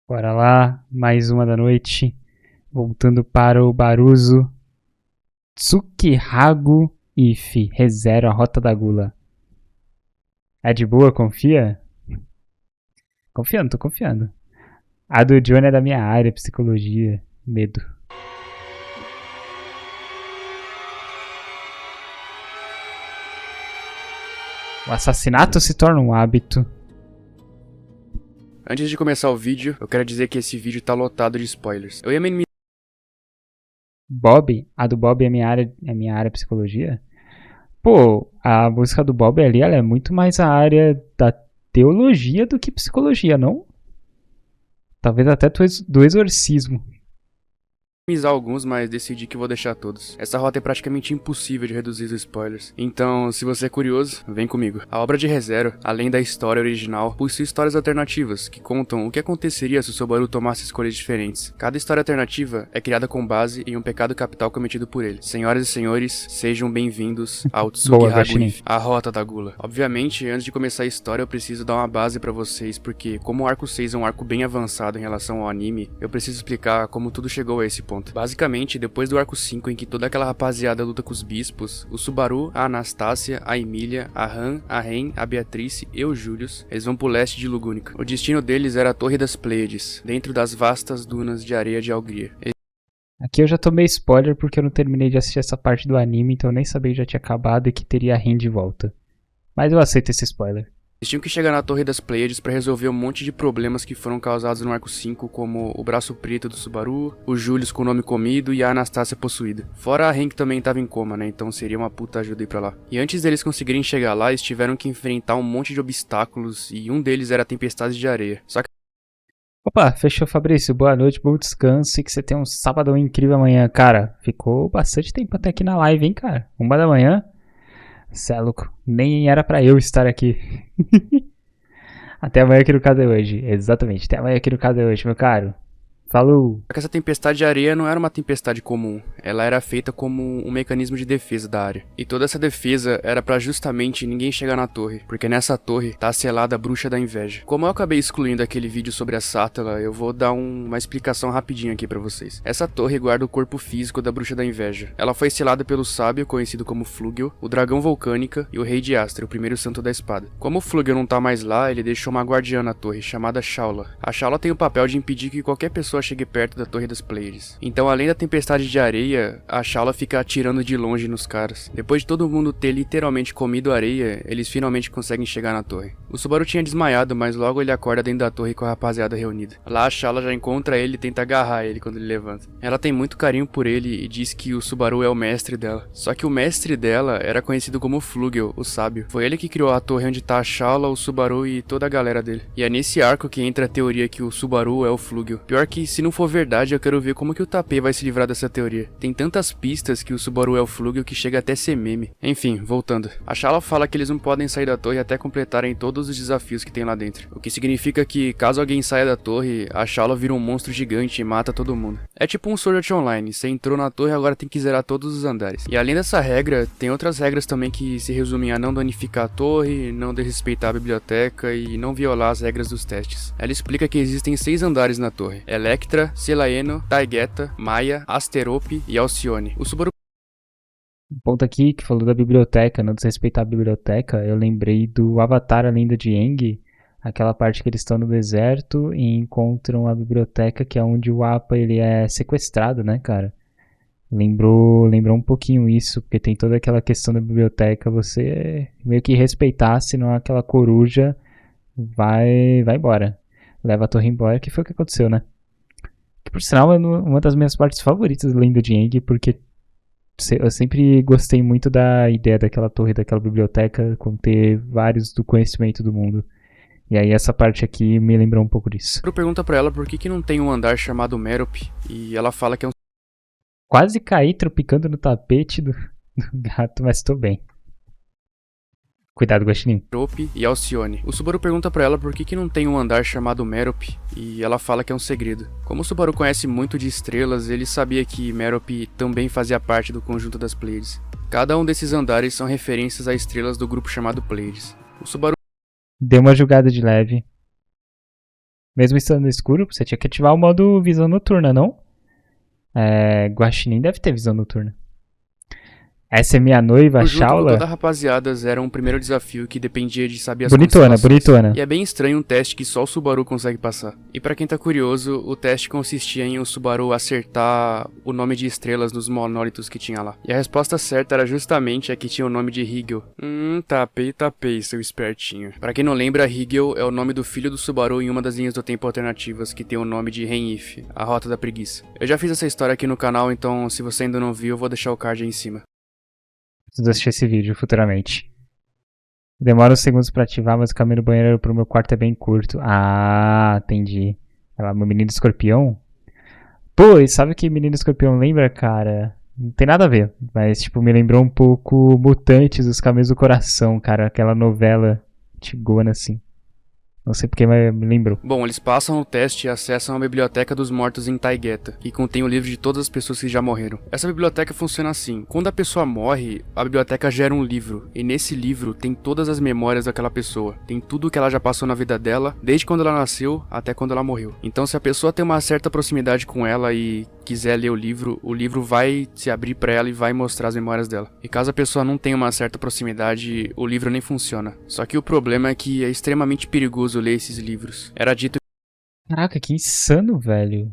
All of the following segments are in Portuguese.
Bora lá, mais uma da noite. Voltando para o Baruzo. Tsukihago If. Rezero a Rota da Gula. É de boa, confia? Confiando, tô confiando. A do Johnny é da minha área, psicologia. Medo. O assassinato se torna um hábito. Antes de começar o vídeo, eu quero dizer que esse vídeo tá lotado de spoilers. Eu ia minimizar Bob? A do Bob é minha área psicologia? Pô, a música do Bob ali, ela é muito mais a área da teologia do que psicologia, não? Talvez até do exorcismo. alguns, mas decidi que vou deixar todos. Essa rota é praticamente impossível de reduzir os spoilers. Então, se você é curioso, vem comigo. A obra de Re:Zero, além da história original, possui histórias alternativas, que contam o que aconteceria se o Subaru tomasse escolhas diferentes. Cada história alternativa é criada com base em um pecado capital cometido por ele. Senhoras e senhores, sejam bem-vindos ao Boa, Tsukihago Guaxinim. If, a Rota da Gula. Obviamente, antes de começar a história, eu preciso dar uma base pra vocês, porque como o arco 6 é um arco bem avançado em relação ao anime, eu preciso explicar como tudo chegou a esse ponto. Basicamente, depois do arco 5 em que toda aquela rapaziada luta com os bispos, o Subaru, a Anastácia, a Emília, a Han, a Ren, a Beatrice e o Julius, eles vão pro leste de Lugúnica. O destino deles era a Torre das Pleiades, dentro das vastas dunas de areia de Algria. Aqui eu já tomei spoiler porque eu não terminei de assistir essa parte do anime, então eu nem sabia que já tinha acabado e que teria a Rin de volta. Mas eu aceito esse spoiler. Eles tinham que chegar na Torre das Pleiades para resolver um monte de problemas que foram causados no arco 5, como o braço preto do Subaru, o Julius com o nome comido e a Anastácia possuída. Fora a Ren que também tava em coma, né, então seria uma puta ajuda ir pra lá. E antes deles conseguirem chegar lá, eles tiveram que enfrentar um monte de obstáculos e um deles era a tempestade de areia. Só que Opa, fechou, Fabrício. Boa noite, bom descanso e que você tenha um sábado incrível amanhã. Cara, ficou bastante tempo até aqui na live, hein, cara? 1 da manhã. Cê é louco. Nem era pra eu estar aqui. Até amanhã aqui no Caso é Hoje. Exatamente, até amanhã aqui no Caso é Hoje, meu caro. Falou! essa tempestade de areia não era uma tempestade comum, ela era feita como um mecanismo de defesa da área. E toda essa defesa era pra justamente ninguém chegar na torre, porque nessa torre tá selada a bruxa da inveja. Como eu acabei excluindo aquele vídeo sobre a Sátala, eu vou dar uma explicação rapidinha aqui pra vocês. Essa torre guarda o corpo físico da bruxa da inveja. Ela foi selada pelo sábio, conhecido como Flugel, o dragão Volcânica e o rei de Astra, o primeiro santo da espada. Como o Flugel não tá mais lá, ele deixou uma guardiã na torre, chamada Shaula. A Shaula tem o papel de impedir que qualquer pessoa chegue perto da Torre das Pleiades. Então, além da tempestade de areia, a Shaula fica atirando de longe nos caras. Depois de todo mundo ter literalmente comido areia, eles finalmente conseguem chegar na torre. O Subaru tinha desmaiado, mas logo ele acorda dentro da torre com a rapaziada reunida. Lá a Shaula já encontra ele e tenta agarrar ele quando ele levanta. Ela tem muito carinho por ele e diz que o Subaru é o mestre dela. Só que o mestre dela era conhecido como Flugel, o sábio. Foi ele que criou a torre onde tá a Shaula, o Subaru e toda a galera dele. E é nesse arco que entra a teoria que o Subaru é o Flugel. Pior que, se não for verdade, eu quero ver como que o Tapê vai se livrar dessa teoria. Tem tantas pistas que o Subaru é o Flugel que chega até a ser meme. Enfim, voltando. A Shaula fala que eles não podem sair da torre até completarem todos os desafios que tem lá dentro. O que significa que, caso alguém saia da torre, a Shaula vira um monstro gigante e mata todo mundo. É tipo um Sword Art Online. Você entrou na torre, agora tem que zerar todos os andares. E além dessa regra, tem outras regras também que se resumem a não danificar a torre, não desrespeitar a biblioteca e não violar as regras dos testes. Ela explica que existem 6 andares na torre: Electra, Selaeno, Taigeta, Maia, Asterope e Alcione. O Subaru Um ponto aqui que falou da biblioteca, não desrespeitar a biblioteca, eu lembrei do Avatar, a Lenda de Aang, aquela parte que eles estão no deserto e encontram a biblioteca, que é onde o Appa ele é sequestrado, né, cara? Lembrou um pouquinho isso, porque tem toda aquela questão da biblioteca, você meio que respeitar, senão aquela coruja vai embora. Leva a torre embora, que foi o que aconteceu, né? Que por sinal é uma das minhas partes favoritas do Lenda de Aang, porque eu sempre gostei muito da ideia daquela torre, daquela biblioteca, conter vários do conhecimento do mundo. E aí essa parte aqui me lembrou um pouco disso. pergunta pra ela por que não tem um andar chamado Merope, e ela fala que é um Quase caí tropicando no tapete do gato, mas tô bem. Cuidado, Guaxinim. Merope e Alcione. O Subaru pergunta pra ela por que não tem um andar chamado Merope, e ela fala que é um segredo. Como o Subaru conhece muito de estrelas, ele sabia que Merope também fazia parte do conjunto das Pleiades. Cada um desses andares são referências a estrelas do grupo chamado Pleiades. O Subaru Deu uma jogada de leve. Mesmo estando no escuro, você tinha que ativar o modo visão noturna, não? Guaxinim deve ter visão noturna. Essa é minha noiva, Junto com toda a Shaula. rapaziada, era um primeiro desafio que dependia de saber as Bonitona, constelações. bonitona. E é bem estranho um teste que só o Subaru consegue passar. E pra quem tá curioso, o teste consistia em o Subaru acertar o nome de estrelas nos monólitos que tinha lá. E a resposta certa era justamente a que tinha o nome de Higel. Tapei, seu espertinho. Pra quem não lembra, Higel é o nome do filho do Subaru em uma das linhas do tempo alternativas que tem o nome de Renif, a Rota da Preguiça. Eu já fiz essa história aqui no canal, então se você ainda não viu, eu vou deixar o card aí em cima. Preciso assistir esse vídeo futuramente. Demora uns segundos pra ativar, mas o caminho do banheiro pro meu quarto é bem curto. Ah, entendi. Ela, meu menino escorpião? Pô, e sabe o que menino escorpião lembra, cara? Não tem nada a ver, mas tipo, me lembrou um pouco Mutantes, os Caminhos do Coração, cara. Aquela novela antigona, assim. Não sei porque, mas me lembrou. Bom, eles passam no teste e acessam a Biblioteca dos Mortos em Taigeta, que contém o livro de todas as pessoas que já morreram. Essa biblioteca funciona assim: quando a pessoa morre, a biblioteca gera um livro, e nesse livro tem todas as memórias daquela pessoa. Tem tudo que ela já passou na vida dela, desde quando ela nasceu até quando ela morreu. Então, se a pessoa tem uma certa proximidade com ela e quiser ler o livro vai se abrir pra ela e vai mostrar as memórias dela. E caso a pessoa não tenha uma certa proximidade, o livro nem funciona. Só que o problema é que é extremamente perigoso ler esses livros. Era dito Caraca, que insano, velho.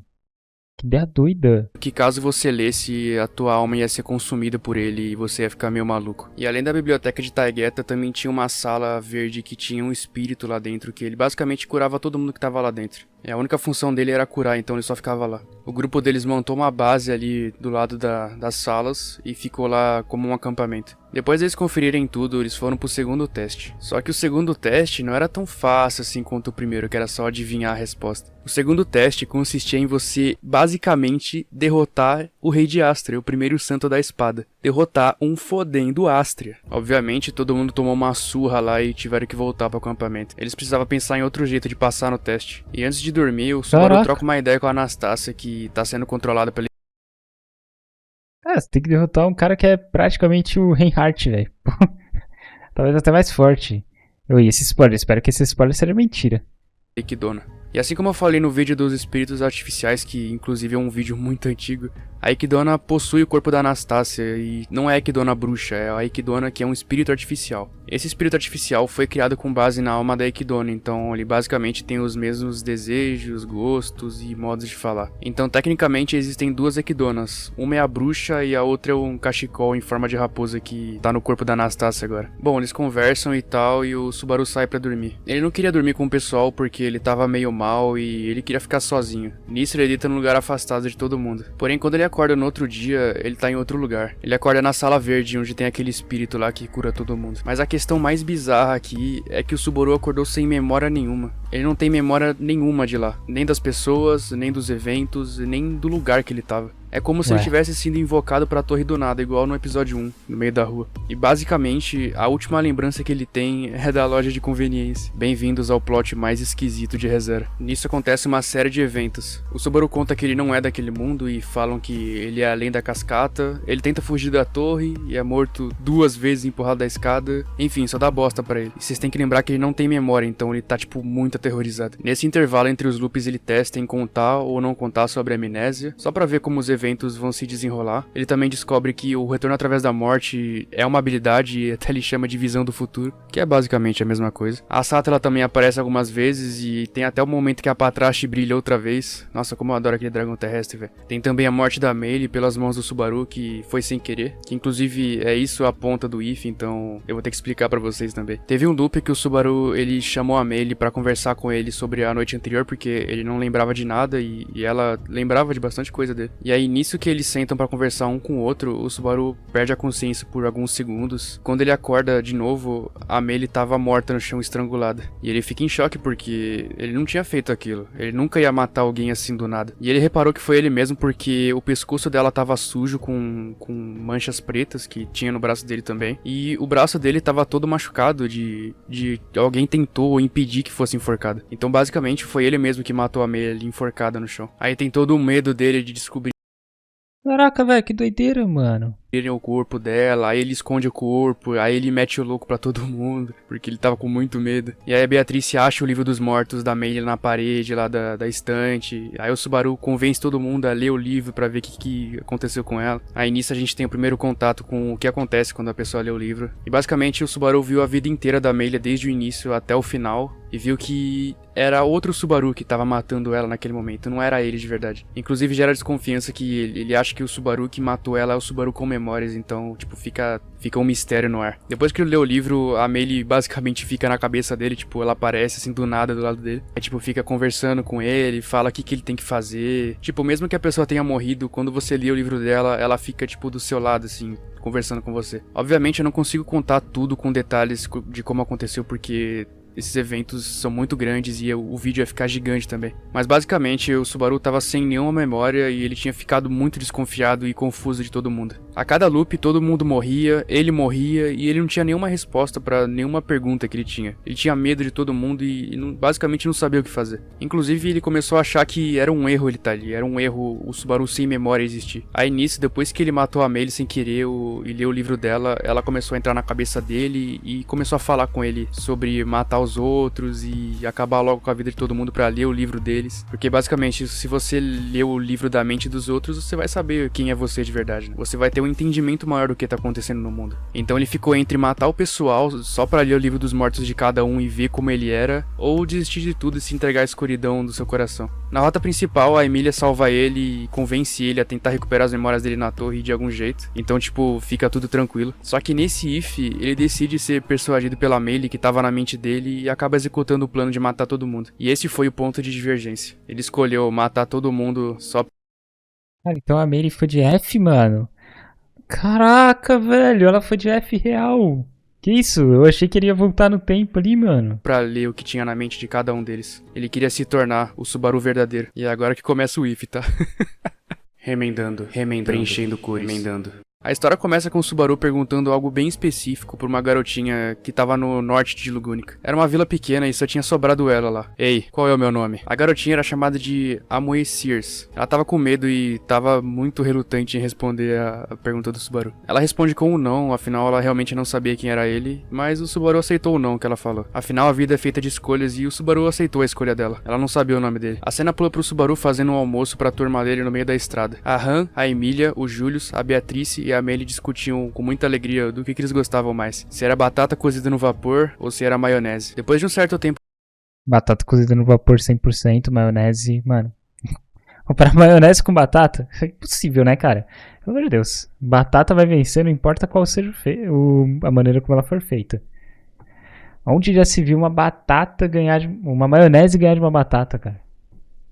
Que ideia doida. que caso você lesse, a tua alma ia ser consumida por ele e você ia ficar meio maluco. E além da biblioteca de Taigeta, também tinha uma sala verde que tinha um espírito lá dentro, que ele basicamente curava todo mundo que tava lá dentro. E a única função dele era curar, então ele só ficava lá. O grupo deles montou uma base ali do lado das salas e ficou lá como um acampamento. Depois deles conferirem tudo, eles foram pro segundo teste. Só que o segundo teste não era tão fácil assim quanto o primeiro, que era só adivinhar a resposta. O segundo teste consistia em você, basicamente, derrotar o Rei de Astria, o primeiro santo da espada. Derrotar um fodendo Astria. Obviamente, todo mundo tomou uma surra lá e tiveram que voltar pro acampamento. Eles precisavam pensar em outro jeito de passar no teste. E antes de dormir, o Subaru troca uma ideia com a Anastácia, que tá sendo controlada pela... Você tem que derrotar um cara que é praticamente o Reinhardt, velho. Talvez até mais forte. E esse spoiler, espero que esse spoiler seja mentira. Equidona. E assim como eu falei no vídeo dos espíritos artificiais, que inclusive é um vídeo muito antigo, a Equidona possui o corpo da Anastácia, e não é a Equidona bruxa, é a Equidona que é um espírito artificial. Esse espírito artificial foi criado com base na alma da Equidona, então ele basicamente tem os mesmos desejos, gostos e modos de falar. Então tecnicamente existem duas Equidonas, uma é a bruxa e a outra é um cachecol em forma de raposa que tá no corpo da Anastácia agora. Bom, eles conversam e tal, e o Subaru sai pra dormir. Ele não queria dormir com o pessoal porque ele tava meio mal e ele queria ficar sozinho. Nisso ele deita num lugar afastado de todo mundo. Porém, quando ele acorda no outro dia, ele tá em outro lugar. Ele acorda na sala verde, onde tem aquele espírito lá que cura todo mundo. Mas a questão mais bizarra aqui é que o Subaru acordou sem memória nenhuma. Ele não tem memória nenhuma de lá. Nem das pessoas, nem dos eventos, nem do lugar que ele tava. É como se ele tivesse sido invocado pra Torre do Nada, igual no episódio 1, no meio da rua. E basicamente, a última lembrança que ele tem é da loja de conveniência. Bem-vindos ao plot mais esquisito de ReZero. Nisso acontece uma série de eventos. O Subaru conta que ele não é daquele mundo e falam que ele é além da cascata. Ele tenta fugir da torre e é morto 2 vezes empurrado da escada. Enfim, só dá bosta pra ele. E vocês têm que lembrar que ele não tem memória, então ele tá tipo muito aterrorizado. Nesse intervalo entre os loops ele testa em contar ou não contar sobre a amnésia, só pra ver como os eventos vão se desenrolar. Ele também descobre que o retorno através da morte é uma habilidade e até ele chama de visão do futuro, que é basicamente a mesma coisa. A Sata ela também aparece algumas vezes e tem até o momento que a Patrache brilha outra vez. Nossa, como eu adoro aquele dragão terrestre, velho. Tem também a morte da Meili pelas mãos do Subaru, que foi sem querer, que inclusive é isso a ponta do if, então eu vou ter que explicar pra vocês também. Teve um loop que o Subaru, ele chamou a Meili pra conversar com ele sobre a noite anterior, porque ele não lembrava de nada e ela lembrava de bastante coisa dele. E aí nisso que eles sentam pra conversar um com o outro, o Subaru perde a consciência por alguns segundos. Quando ele acorda de novo, a Meili tava morta no chão, estrangulada. E ele fica em choque porque ele não tinha feito aquilo. Ele nunca ia matar alguém assim do nada. E ele reparou que foi ele mesmo porque o pescoço dela tava sujo com manchas pretas que tinha no braço dele também. E o braço dele tava todo machucado de alguém tentou impedir que fosse enforcado. Então basicamente foi ele mesmo que matou a Meili enforcada no chão. Aí tem todo o medo dele de descobrir. Caraca, velho, que doideira, mano. o corpo dela, aí ele esconde o corpo, aí ele mete o louco pra todo mundo, porque ele tava com muito medo. E aí a Beatriz acha o livro dos mortos da Meili na parede lá da estante, aí o Subaru convence todo mundo a ler o livro pra ver o que aconteceu com ela. Aí nisso a gente tem o primeiro contato com o que acontece quando a pessoa lê o livro. E basicamente o Subaru viu a vida inteira da Meili desde o início até o final, e viu que era outro Subaru que tava matando ela naquele momento, não era ele de verdade. Inclusive gera desconfiança que ele acha que o Subaru que matou ela é o Subaru com memórias, então, tipo, fica um mistério no ar. Depois que ele lê o livro, a Meili basicamente fica na cabeça dele, tipo, ela aparece assim do nada do lado dele. Aí, tipo, fica conversando com ele, fala o que ele tem que fazer. Tipo, mesmo que a pessoa tenha morrido, quando você lê o livro dela, ela fica, tipo, do seu lado, assim, conversando com você. Obviamente eu não consigo contar tudo com detalhes de como aconteceu, porque esses eventos são muito grandes e o vídeo ia ficar gigante também. Mas basicamente o Subaru tava sem nenhuma memória e ele tinha ficado muito desconfiado e confuso de todo mundo. A cada loop todo mundo morria, ele morria e ele não tinha nenhuma resposta pra nenhuma pergunta que ele tinha. Ele tinha medo de todo mundo e basicamente não sabia o que fazer. Inclusive ele começou a achar que era um erro ele tá ali, era um erro o Subaru sem memória existir. Aí nisso, depois que ele matou a Meili sem querer e leu o livro dela, ela começou a entrar na cabeça dele e começou a falar com ele sobre matar os outros e acabar logo com a vida de todo mundo pra ler o livro deles. Porque basicamente, se você lê o livro da mente dos outros, você vai saber quem é você de verdade, né? Você vai ter um entendimento maior do que tá acontecendo no mundo. Então ele ficou entre matar o pessoal só pra ler o livro dos mortos de cada um e ver como ele era, ou desistir de tudo e se entregar à escuridão do seu coração. Na rota principal, a Emilia salva ele e convence ele a tentar recuperar as memórias dele na torre de algum jeito. Então, tipo, fica tudo tranquilo. Só que nesse ele decide ser persuadido pela Meili que tava na mente dele e acaba executando o plano de matar todo mundo. E esse foi o ponto de divergência. Ele escolheu matar todo mundo só... Cara, então a Meili foi de F, mano. Caraca, velho, ela foi de F real. Que isso? Eu achei que ele ia voltar no tempo ali, mano. Pra ler o que tinha na mente de cada um deles. Ele queria se tornar o Subaru verdadeiro. E é agora que começa o if, tá? remendando, preenchendo cores, remendando. A história começa com o Subaru perguntando algo bem específico pra uma garotinha que tava no norte de Lugunic. Era uma vila pequena e só tinha sobrado ela lá. Ei, qual é o meu nome? A garotinha era chamada de Amoe Sears. Ela tava com medo e tava muito relutante em responder a pergunta do Subaru. Ela responde com um não, afinal ela realmente não sabia quem era ele, mas o Subaru aceitou o não que ela falou. Afinal a vida é feita de escolhas e o Subaru aceitou a escolha dela. Ela não sabia o nome dele. A cena pula pro Subaru fazendo um almoço pra turma dele no meio da estrada. A Han, a Emilia, o Julius, a Beatrice e a Meili discutiam com muita alegria do que eles gostavam mais. Se era batata cozida no vapor ou se era maionese. Depois de um certo tempo... Batata cozida no vapor 100%, maionese, mano. Comprar maionese com batata? É impossível, né, cara? Pelo amor de Deus. Batata vai vencer, não importa qual seja a maneira como ela for feita. Onde já se viu uma batata ganhar uma maionese ganhar de uma batata, cara?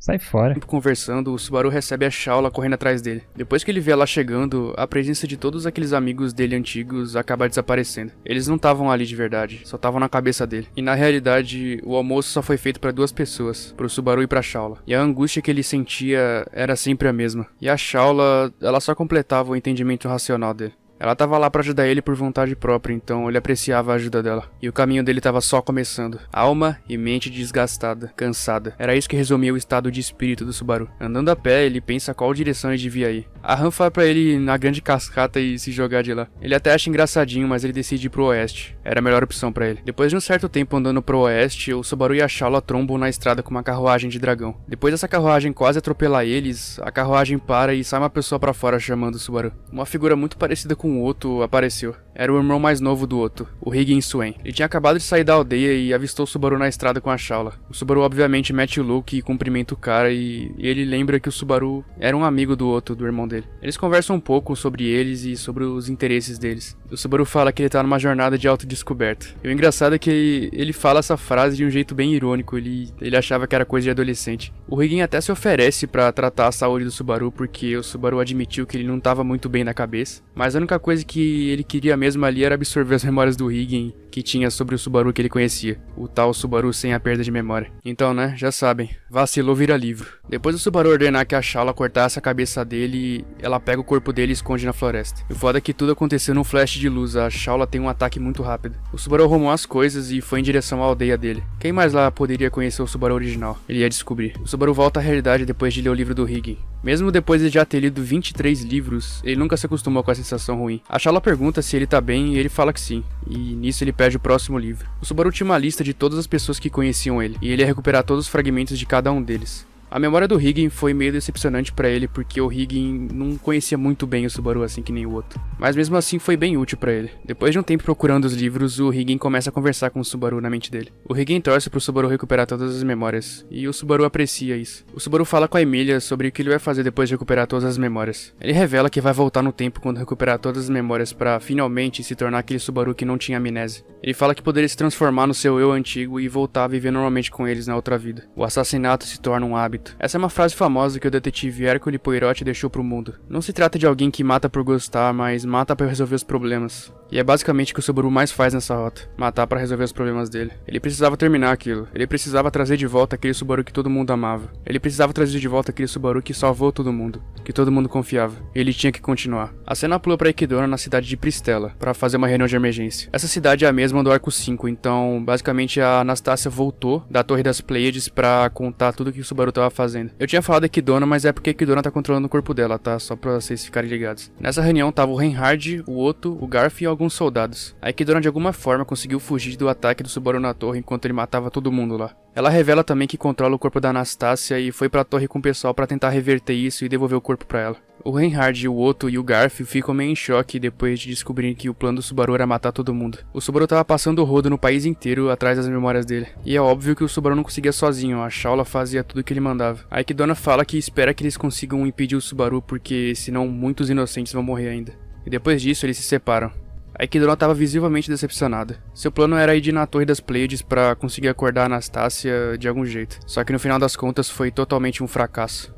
Sai fora. Conversando, o Subaru recebe a Shaula correndo atrás dele. Depois que ele vê ela chegando, a presença de todos aqueles amigos dele antigos acaba desaparecendo. Eles não estavam ali de verdade, só estavam na cabeça dele. E na realidade, o almoço só foi feito para 2 pessoas, pro Subaru e pra Shaula. E a angústia que ele sentia era sempre a mesma. E a Shaula, ela só completava o entendimento racional dele. Ela tava lá pra ajudar ele por vontade própria, então ele apreciava a ajuda dela. E o caminho dele tava só começando. Alma e mente desgastada, cansada. Era isso que resumia o estado de espírito do Subaru. Andando a pé, ele pensa qual direção ele devia ir. A Han fala pra ele ir na grande cascata e se jogar de lá. Ele até acha engraçadinho, mas ele decide ir pro oeste. Era a melhor opção pra ele. Depois de um certo tempo andando pro oeste, o Subaru e a Shaula trombam na estrada com uma carruagem de dragão. Depois dessa carruagem quase atropelar eles, a carruagem para e sai uma pessoa pra fora chamando o Subaru. Uma figura muito parecida com o Otto apareceu. Era o irmão mais novo do Otto, o Higgin Swain. Ele tinha acabado de sair da aldeia e avistou o Subaru na estrada com a Shaula. O Subaru obviamente mete o look e cumprimenta o cara e ele lembra que o Subaru era um amigo do Otto, do irmão dele. Eles conversam um pouco sobre eles e sobre os interesses deles. O Subaru fala que ele tá numa jornada de autodescoberta. E o engraçado é que ele fala essa frase de um jeito bem irônico, ele achava que era coisa de adolescente. O Higgin até se oferece pra tratar a saúde do Subaru porque o Subaru admitiu que ele não tava muito bem na cabeça, mas a única coisa que ele queria mesmo ali era absorver as memórias do Higgin que tinha sobre o Subaru que ele conhecia, o tal Subaru sem a perda de memória. Então, né, já sabem, vacilou vira livro. Depois do Subaru ordenar que a Shaula cortasse a cabeça dele, ela pega o corpo dele e esconde na floresta. E o foda é que tudo aconteceu num flash de luz, a Shaula tem um ataque muito rápido. O Subaru arrumou as coisas e foi em direção à aldeia dele. Quem mais lá poderia conhecer o Subaru original? Ele ia descobrir. O Subaru volta à realidade depois de ler o livro do Higgin. Mesmo depois de já ter lido 23 livros, ele nunca se acostumou com a sensação ruim. A Shala pergunta se ele tá bem e ele fala que sim, e nisso ele pede o próximo livro. O Subaru tinha uma lista de todas as pessoas que conheciam ele, e ele ia recuperar todos os fragmentos de cada um deles. A memória do Higgin foi meio decepcionante pra ele, porque o Higgin não conhecia muito bem o Subaru assim que nem o outro. Mas mesmo assim foi bem útil pra ele. Depois de um tempo procurando os livros, o Higgin começa a conversar com o Subaru na mente dele. O Higgin torce pro Subaru recuperar todas as memórias, e o Subaru aprecia isso. O Subaru fala com a Emilia sobre o que ele vai fazer depois de recuperar todas as memórias. Ele revela que vai voltar no tempo quando recuperar todas as memórias pra finalmente se tornar aquele Subaru que não tinha amnésia. Ele fala que poderia se transformar no seu eu antigo e voltar a viver normalmente com eles na outra vida. O assassinato se torna um hábito. Essa é uma frase famosa que o detetive Hercule Poirot deixou pro mundo. Não se trata de alguém que mata por gostar, mas mata pra resolver os problemas. E é basicamente o que o Subaru mais faz nessa rota, matar pra resolver os problemas dele. Ele precisava terminar aquilo, ele precisava trazer de volta aquele Subaru que todo mundo amava. Ele precisava trazer de volta aquele Subaru que salvou todo mundo, que todo mundo confiava. E ele tinha que continuar. A cena pula pra Equidona na cidade de Pristela, pra fazer uma reunião de emergência. Essa cidade é a mesma do Arco 5, então basicamente a Anastácia voltou da Torre das Pleiades pra contar tudo que o Subaru tava fazendo. Eu tinha falado Equidona, mas é porque Equidona tá controlando o corpo dela, tá? Só pra vocês ficarem ligados. Nessa reunião tava o Reinhard, o Otto, o Garf e alguns soldados. A Equidona de alguma forma conseguiu fugir do ataque do Subaru na torre enquanto ele matava todo mundo lá. Ela revela também que controla o corpo da Anastácia e foi pra torre com o pessoal pra tentar reverter isso e devolver o corpo pra ela. O Reinhard, o Otto e o Garf ficam meio em choque depois de descobrirem que o plano do Subaru era matar todo mundo. O Subaru tava passando o rodo no país inteiro atrás das memórias dele. E é óbvio que o Subaru não conseguia sozinho, a Shala fazia tudo que ele mandava. A Equidona fala que espera que eles consigam impedir o Subaru porque senão muitos inocentes vão morrer ainda. E depois disso eles se separam. A Equidona estava visivelmente decepcionada. Seu plano era ir na Torre das Pleiades pra conseguir acordar a Anastácia de algum jeito. Só que no final das contas foi totalmente um fracasso.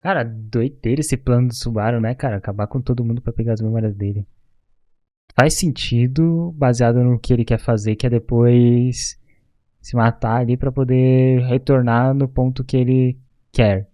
Cara, doideira esse plano do Subaru, né, cara? Acabar com todo mundo pra pegar as memórias dele. Faz sentido, baseado no que ele quer fazer, que é depois se matar ali pra poder retornar no ponto que ele quer.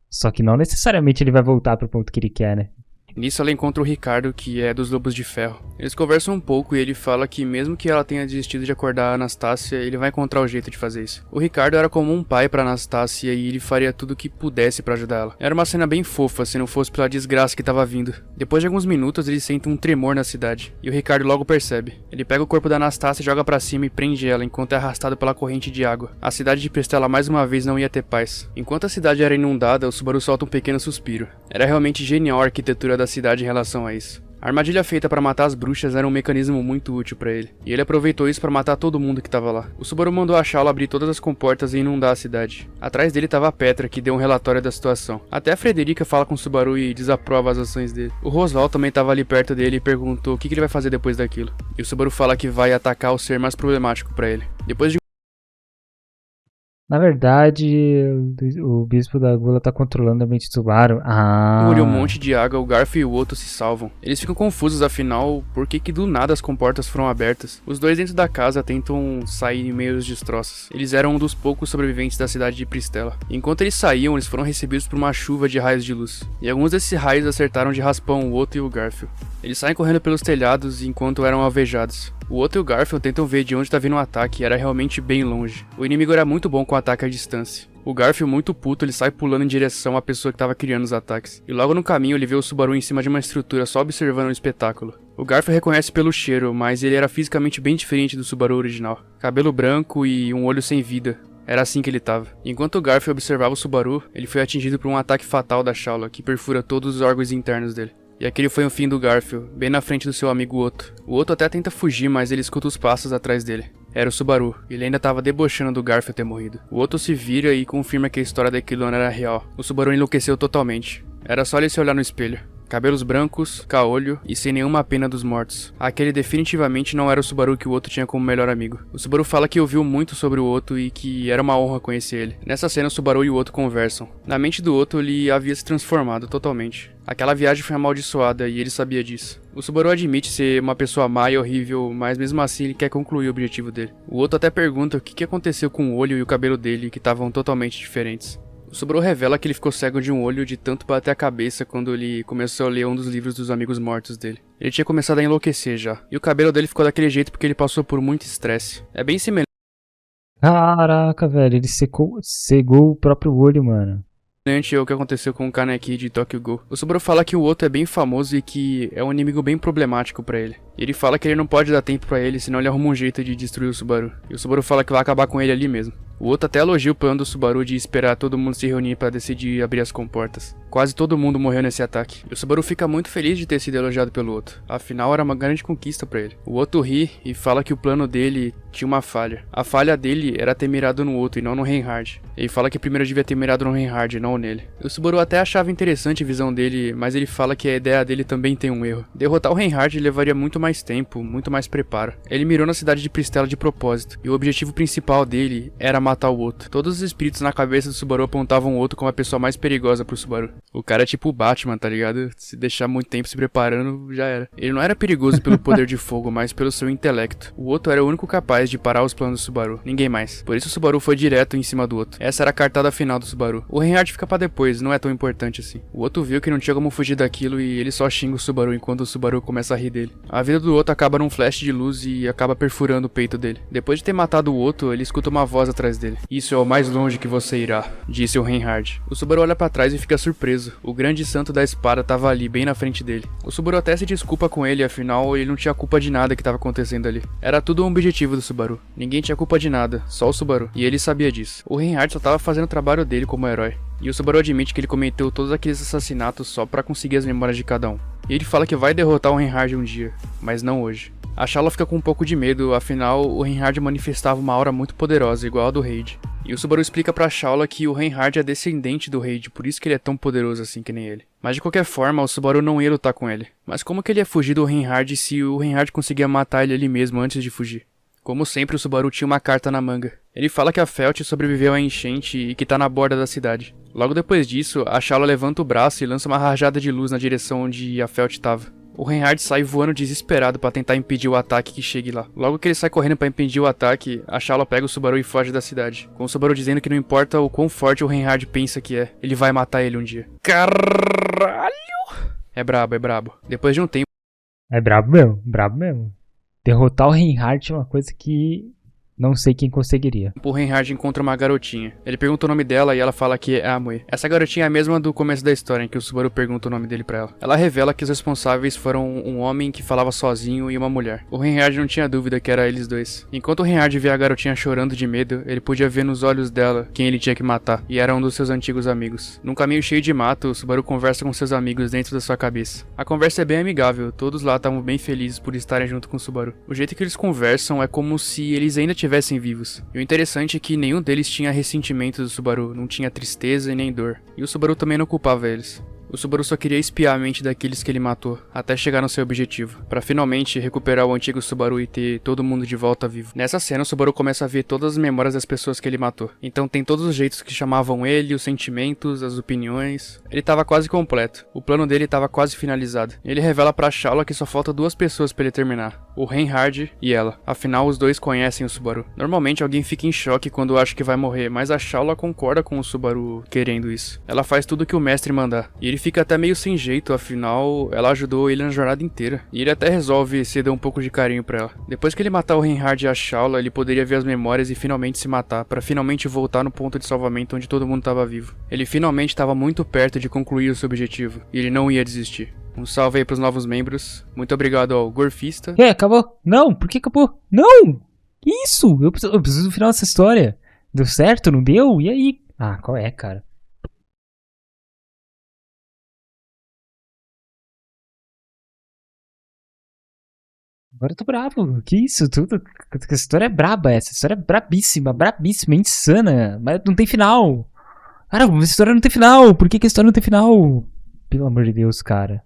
Só que não necessariamente ele vai voltar pro ponto que ele quer, né? Nisso ela encontra o Ricardo, que é dos Lobos de Ferro. Eles conversam um pouco e ele fala que mesmo que ela tenha desistido de acordar a Anastácia, ele vai encontrar o jeito de fazer isso. O Ricardo era como um pai pra Anastácia e ele faria tudo o que pudesse pra ajudar ela. Era uma cena bem fofa, se não fosse pela desgraça que tava vindo. Depois de alguns minutos, eles sentem um tremor na cidade, e o Ricardo logo percebe. Ele pega o corpo da Anastácia, joga pra cima e prende ela enquanto é arrastado pela corrente de água. A cidade de Pristela mais uma vez não ia ter paz. Enquanto a cidade era inundada, o Subaru solta um pequeno suspiro. Era realmente genial a arquitetura da cidade em relação a isso. A armadilha feita para matar as bruxas era um mecanismo muito útil para ele, e ele aproveitou isso para matar todo mundo que tava lá. O Subaru mandou a Shala abrir todas as comportas e inundar a cidade. Atrás dele tava a Petra, que deu um relatório da situação. Até a Frederica fala com o Subaru e desaprova as ações dele. O Rosval também tava ali perto dele e perguntou o que ele vai fazer depois daquilo. E o Subaru fala que vai atacar o ser mais problemático para ele. Depois de Na verdade, o Bispo da Gula tá controlando a mente do Subaru. engoliu um monte de água, o Garf e o Otto se salvam. Eles ficam confusos, afinal, por que do nada as comportas foram abertas? Os dois dentro da casa tentam sair em meio aos destroços. Eles eram um dos poucos sobreviventes da cidade de Pristela. Enquanto eles saíam, eles foram recebidos por uma chuva de raios de luz. E alguns desses raios acertaram de raspão o Otto e o Garfield. Eles saem correndo pelos telhados enquanto eram alvejados. O Otto e o Garfield tentam ver de onde tá vindo o ataque e era realmente bem longe. O inimigo era muito bom com o ataque à distância. O Garfield, muito puto, ele sai pulando em direção à pessoa que tava criando os ataques. E logo no caminho ele vê o Subaru em cima de uma estrutura só observando o espetáculo. O Garfield reconhece pelo cheiro, mas ele era fisicamente bem diferente do Subaru original. Cabelo branco e um olho sem vida. Era assim que ele tava. Enquanto o Garfield observava o Subaru, ele foi atingido por um ataque fatal da Shala, que perfura todos os órgãos internos dele. E aquele foi o fim do Garfield, bem na frente do seu amigo Otto. O Otto até tenta fugir, mas ele escuta os passos atrás dele. Era o Subaru, e ele ainda estava debochando do Garfield ter morrido. O Otto se vira e confirma que a história da Equidona era real. O Subaru enlouqueceu totalmente. Era só ele se olhar no espelho. Cabelos brancos, caolho e sem nenhuma pena dos mortos. Aquele definitivamente não era o Subaru que o Otto tinha como melhor amigo. O Subaru fala que ouviu muito sobre o Otto e que era uma honra conhecer ele. Nessa cena o Subaru e o Otto conversam. Na mente do Otto ele havia se transformado totalmente. Aquela viagem foi amaldiçoada e ele sabia disso. O Subaru admite ser uma pessoa má e horrível, mas mesmo assim ele quer concluir o objetivo dele. O Otto até pergunta o que aconteceu com o olho e o cabelo dele, que estavam totalmente diferentes. O Subaru revela que ele ficou cego de um olho de tanto bater a cabeça quando ele começou a ler um dos livros dos amigos mortos dele. Ele tinha começado a enlouquecer já, e o cabelo dele ficou daquele jeito porque ele passou por muito estresse. É bem semelhante. Caraca, velho, ele cegou o próprio olho, mano. É o que aconteceu com o Kaneki de Tokyo Ghoul. O Subaru fala que o Oto é bem famoso e que é um inimigo bem problemático pra ele. Ele fala que ele não pode dar tempo pra ele, senão ele arruma um jeito de destruir o Subaru. E o Subaru fala que vai acabar com ele ali mesmo. O Oto até elogia o plano do Subaru de esperar todo mundo se reunir pra decidir abrir as comportas. Quase todo mundo morreu nesse ataque. E o Subaru fica muito feliz de ter sido elogiado pelo Oto. Afinal, era uma grande conquista pra ele. O Oto ri e fala que o plano dele tinha uma falha. A falha dele era ter mirado no Oto e não no Reinhard. Ele fala que primeiro devia ter mirado no Reinhard e não nele. O Subaru até achava interessante a visão dele, mas ele fala que a ideia dele também tem um erro. Derrotar o Reinhard levaria muito mais tempo, muito mais preparo. Ele mirou na cidade de Pristela de propósito, e o objetivo principal dele era matar o Oto. Todos os espíritos na cabeça do Subaru apontavam o Oto como a pessoa mais perigosa pro Subaru. O cara é tipo o Batman, tá ligado? Se deixar muito tempo se preparando, já era. Ele não era perigoso pelo poder de fogo, mas pelo seu intelecto. O Oto era o único capaz de parar os planos do Subaru, ninguém mais. Por isso o Subaru foi direto em cima do Oto. Essa era a cartada final do Subaru. O Reinhard fica pra depois, não é tão importante assim. O Oto viu que não tinha como fugir daquilo e ele só xinga o Subaru enquanto o Subaru começa a rir dele. A vida do Oto acaba num flash de luz e acaba perfurando o peito dele. Depois de ter matado o Oto, ele escuta uma voz atrás dele. Isso é o mais longe que você irá, disse o Reinhard. O Subaru olha pra trás e fica surpreso. O grande santo da espada tava ali, bem na frente dele. O Subaru até se desculpa com ele, afinal ele não tinha culpa de nada que tava acontecendo ali. Era tudo um objetivo do Subaru. Ninguém tinha culpa de nada, só o Subaru. E ele sabia disso. O Reinhard só tava fazendo o trabalho dele como herói. E o Subaru admite que ele cometeu todos aqueles assassinatos só pra conseguir as memórias de cada um. E ele fala que vai derrotar o Reinhard um dia, mas não hoje. A Shala fica com um pouco de medo, afinal o Reinhard manifestava uma aura muito poderosa, igual a do Raid. E o Subaru explica pra Shala que o Reinhard é descendente do Raid, por isso que ele é tão poderoso assim que nem ele. Mas de qualquer forma, o Subaru não ia lutar com ele. Mas como que ele ia fugir do Reinhard se o Reinhard conseguia matar ele ali mesmo antes de fugir? Como sempre, o Subaru tinha uma carta na manga. Ele fala que a Felt sobreviveu à enchente e que tá na borda da cidade. Logo depois disso, a Shala levanta o braço e lança uma rajada de luz na direção onde a Felt tava. O Reinhard sai voando desesperado pra tentar impedir o ataque que chegue lá. Logo que ele sai correndo pra impedir o ataque, a Shala pega o Subaru e foge da cidade. Com o Subaru dizendo que não importa o quão forte o Reinhard pensa que é, ele vai matar ele um dia. Caralho! É brabo, é brabo. Depois de um tempo... É brabo mesmo, brabo mesmo. Derrotar o Reinhardt é uma coisa que não sei quem conseguiria. O Reinhard encontra uma garotinha. Ele pergunta o nome dela e ela fala que é a Amue. Essa garotinha é a mesma do começo da história, em que o Subaru pergunta o nome dele pra ela. Ela revela que os responsáveis foram um homem que falava sozinho e uma mulher. O Reinhard não tinha dúvida que era eles dois. Enquanto o Reinhard via a garotinha chorando de medo, ele podia ver nos olhos dela quem ele tinha que matar, e era um dos seus antigos amigos. Num caminho cheio de mato, o Subaru conversa com seus amigos dentro da sua cabeça. A conversa é bem amigável, todos lá estavam bem felizes por estarem junto com o Subaru. O jeito que eles conversam é como se eles ainda estivessem vivos. E o interessante é que nenhum deles tinha ressentimento do Subaru, não tinha tristeza e nem dor. E o Subaru também não culpava eles. O Subaru só queria espiar a mente daqueles que ele matou, até chegar no seu objetivo, para finalmente recuperar o antigo Subaru e ter todo mundo de volta vivo. Nessa cena, o Subaru começa a ver todas as memórias das pessoas que ele matou. Então tem todos os jeitos que chamavam ele, os sentimentos, as opiniões. Ele estava quase completo. O plano dele estava quase finalizado. Ele revela pra Shala que só falta duas pessoas para ele terminar. O Reinhard e ela. Afinal, os dois conhecem o Subaru. Normalmente alguém fica em choque quando acha que vai morrer, mas a Shala concorda com o Subaru querendo isso. Ela faz tudo que o mestre mandar. E ele fica até meio sem jeito, afinal, ela ajudou ele na jornada inteira. E ele até resolve ceder um pouco de carinho pra ela. Depois que ele matar o Reinhard e a Shala, ele poderia ver as memórias e finalmente se matar, pra finalmente voltar no ponto de salvamento onde todo mundo tava vivo. Ele finalmente estava muito perto de concluir o seu objetivo, e ele não ia desistir. Um salve aí pros novos membros. Muito obrigado ao Gorfista. Acabou? Não, por que acabou? Não! Que isso? Eu preciso do final dessa história. Deu certo? Não deu? E aí? Ah, qual é, cara? Agora eu tô bravo. Que isso? Essa história é braba, essa história é brabíssima, brabíssima, insana. Mas não tem final. Cara, essa história não tem final. Por que a história não tem final? Pelo amor de Deus, cara.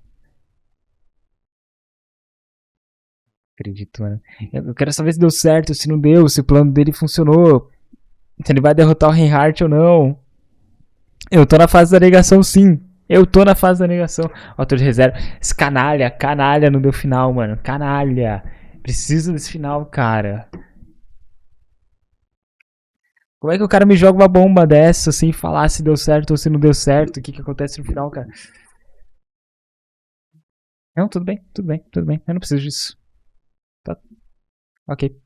Acredito, mano. Eu quero saber se deu certo, se não deu, se o plano dele funcionou. Se ele vai derrotar o Reinhardt ou não. Eu tô na fase da negação, sim. Eu tô na fase da negação. Autor de reserva. Esse canalha não deu final, mano. Canalha. Preciso desse final, cara. Como é que o cara me joga uma bomba dessa sem falar se deu certo ou se não deu certo? O que acontece no final, cara? Não, tudo bem. Eu não preciso disso. Tá. Ok.